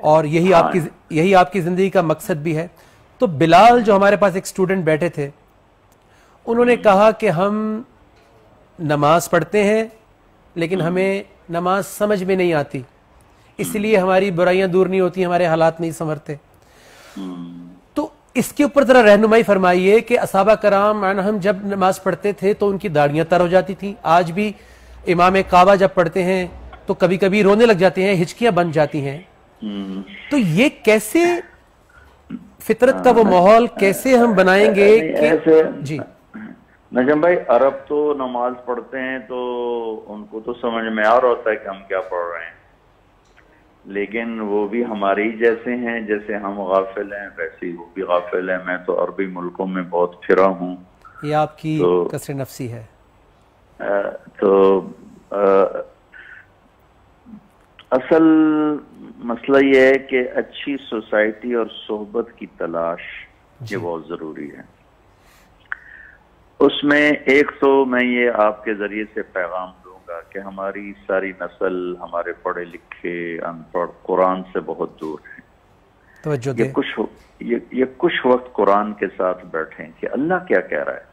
اور یہی آپ کی زندگی کا مقصد بھی ہے. تو بلال جو ہمارے پاس ایک اسٹوڈنٹ بیٹھے تھے, انہوں نے کہا کہ ہم نماز پڑھتے ہیں لیکن ہمیں نماز سمجھ میں نہیں آتی, اس لیے ہماری برائیاں دور نہیں ہوتی, ہمارے حالات نہیں سنورتے. تو اس کے اوپر ذرا رہنمائی فرمائیے کہ صحابہ کرام ہم جب نماز پڑھتے تھے تو ان کی داڑیاں تر ہو جاتی تھیں, آج بھی امام کعبہ جب پڑھتے ہیں تو کبھی کبھی رونے لگ جاتے ہیں, ہچکیاں بن جاتی ہیں. تو یہ کیسے فطرت کا وہ ماحول کیسے ہم بنائیں گے کہ جی نجم بھائی, عرب تو نماز پڑھتے ہیں تو ان کو تو سمجھ میں آ رہا ہوتا ہے کہ ہم کیا پڑھ رہے ہیں, لیکن وہ بھی ہمارے ہی جیسے ہیں, جیسے ہم غافل ہیں ویسے ہی وہ بھی غافل ہیں. میں تو عربی ملکوں میں بہت پھرا ہوں. یہ آپ کی کثر نفسی ہے. تو اصل مسئلہ یہ ہے کہ اچھی سوسائٹی اور صحبت کی تلاش یہ بہت ضروری ہے. اس میں ایک تو میں یہ آپ کے ذریعے سے پیغام دوں گا کہ ہماری ساری نسل, ہمارے پڑھے لکھے ان پڑھ قرآن سے بہت دور ہیں. توجہ دیں. یہ کچھ وقت قرآن کے ساتھ بیٹھیں کہ اللہ کیا کہہ رہا ہے,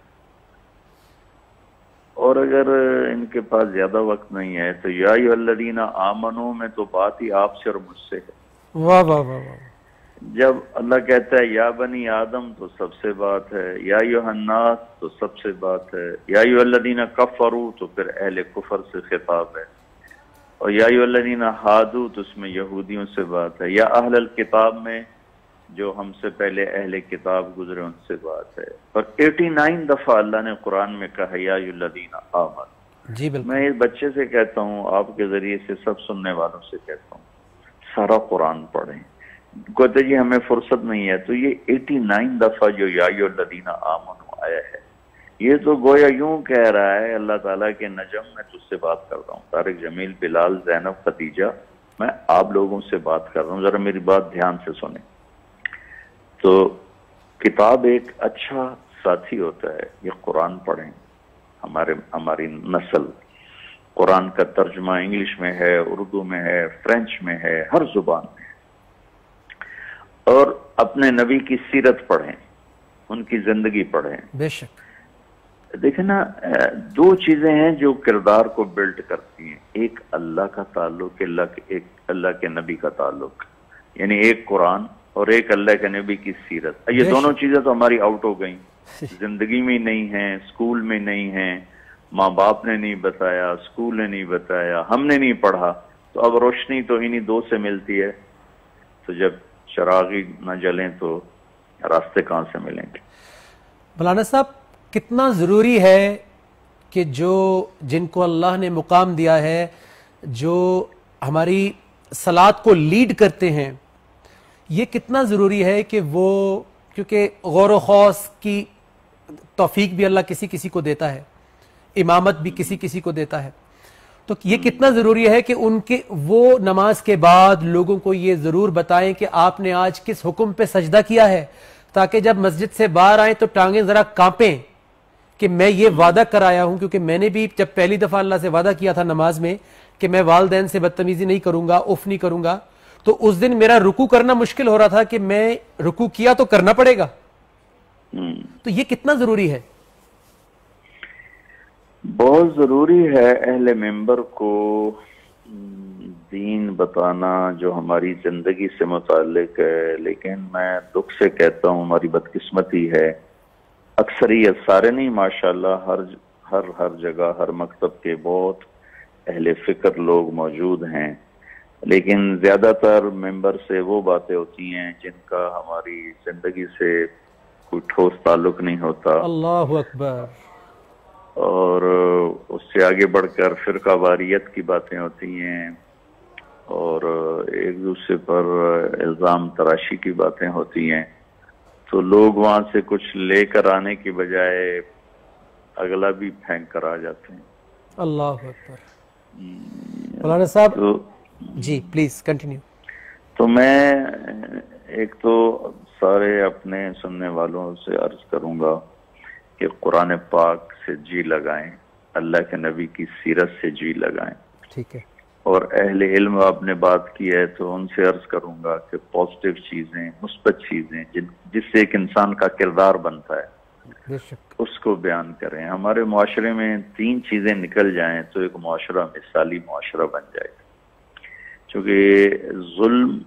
اور اگر ان کے پاس زیادہ وقت نہیں ہے تو یا ایھا الذین آمنو میں تو بات ہی آپ سے اور مجھ سے ہے. واہ واہ واہ واہ. جب اللہ کہتا ہے یا بنی آدم تو سب سے بات ہے, یا ایھا الناس تو سب سے بات ہے, یا ایھا الذین کفروا تو پھر اہل کفر سے خطاب ہے, اور یا ایھا الذین ہادوا تو اس میں یہودیوں سے بات ہے, یا اہل الکتاب میں جو ہم سے پہلے اہل کتاب گزرے ان سے بات ہے. اور 89 دفعہ اللہ نے قرآن میں کہا یا ایھا الذین آمنوا. جی بالکل. میں اس بچے سے کہتا ہوں, آپ کے ذریعے سے سب سننے والوں سے کہتا ہوں, سارا قرآن پڑھیں. کہتے جی ہمیں فرصت نہیں ہے, تو یہ 89 دفعہ جو یا ایھا الذین آمنوا آیا ہے, یہ تو گویا یوں کہہ رہا ہے اللہ تعالیٰ کے نجم میں تجھ سے بات کر رہا ہوں, طارق جمیل, بلال, زینب, خدیجہ, میں آپ لوگوں سے بات کر رہا ہوں, ذرا میری بات دھیان سے سنیں. تو کتاب ایک اچھا ساتھی ہوتا ہے, یہ قرآن پڑھیں. ہماری نسل قرآن کا ترجمہ انگلش میں ہے, اردو میں ہے, فرینچ میں ہے, ہر زبان میں ہے. اور اپنے نبی کی سیرت پڑھیں, ان کی زندگی پڑھیں. بے شک. دیکھیں نا, دو چیزیں ہیں جو کردار کو بلڈ کرتی ہیں, ایک اللہ کا تعلق, ایک اللہ کے نبی کا تعلق, یعنی ایک قرآن اور ایک اللہ کے نبی کی سیرت. یہ دونوں چیزیں تو ہماری آؤٹ ہو گئیں, زندگی میں نہیں ہیں, اسکول میں نہیں ہیں, ماں باپ نے نہیں بتایا, اسکول نے نہیں بتایا, ہم نے نہیں پڑھا. تو اب روشنی تو انہی دو سے ملتی ہے, تو جب چراغی نہ جلیں تو راستے کہاں سے ملیں گے. مولانا صاحب, کتنا ضروری ہے کہ جن کو اللہ نے مقام دیا ہے, جو ہماری صلات کو لیڈ کرتے ہیں, یہ کتنا ضروری ہے کہ وہ, کیونکہ غور و خوض کی توفیق بھی اللہ کسی کسی کو دیتا ہے, امامت بھی کسی کسی کو دیتا ہے, تو یہ کتنا ضروری ہے کہ وہ نماز کے بعد لوگوں کو یہ ضرور بتائیں کہ آپ نے آج کس حکم پہ سجدہ کیا ہے, تاکہ جب مسجد سے باہر آئیں تو ٹانگیں ذرا کانپیں کہ میں یہ وعدہ کرایا ہوں. کیونکہ میں نے بھی جب پہلی دفعہ اللہ سے وعدہ کیا تھا نماز میں کہ میں والدین سے بدتمیزی نہیں کروں گا, اف نہیں کروں گا, تو اس دن میرا رکوع کرنا مشکل ہو رہا تھا کہ میں رکوع کیا تو کرنا پڑے گا. تو یہ کتنا ضروری ہے؟ بہت ضروری ہے اہل منبر کو دین بتانا جو ہماری زندگی سے متعلق ہے. لیکن میں دکھ سے کہتا ہوں, ہماری بدقسمتی ہے, اکثریت, سارے نہیں ماشاءاللہ, ہر جگہ, ہر مکتب کے بہت اہل فکر لوگ موجود ہیں, لیکن زیادہ تر ممبر سے وہ باتیں ہوتی ہیں جن کا ہماری زندگی سے کوئی ٹھوس تعلق نہیں ہوتا. اللہ اکبر. اور اس سے آگے بڑھ کر فرقہ واریت کی باتیں ہوتی ہیں, اور ایک دوسرے پر الزام تراشی کی باتیں ہوتی ہیں. تو لوگ وہاں سے کچھ لے کر آنے کی بجائے اگلا بھی پھینک کر آ جاتے ہیں. اللہ اکبر. مولانا صاحب جی پلیز کنٹینیو. تو میں ایک تو سارے اپنے سننے والوں سے عرض کروں گا کہ قرآن پاک سے جی لگائیں, اللہ کے نبی کی سیرت سے جی لگائیں. ٹھیک ہے. اور اہل علم آپ نے بات کی ہے تو ان سے عرض کروں گا کہ پازیٹیو چیزیں، مثبت چیزیں جس سے ایک انسان کا کردار بنتا ہے، بے شک اس کو بیان کریں. ہمارے معاشرے میں 3 چیزیں نکل جائیں تو ایک معاشرہ مثالی معاشرہ بن جائے گا. چونکہ ظلم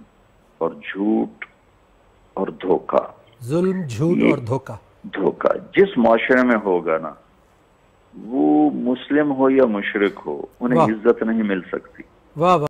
اور جھوٹ اور دھوکہ، ظلم، جھوٹ اور دھوکہ جس معاشرے میں ہوگا نا، وہ مسلم ہو یا مشرک ہو، انہیں عزت نہیں مل سکتی. واہ واہ.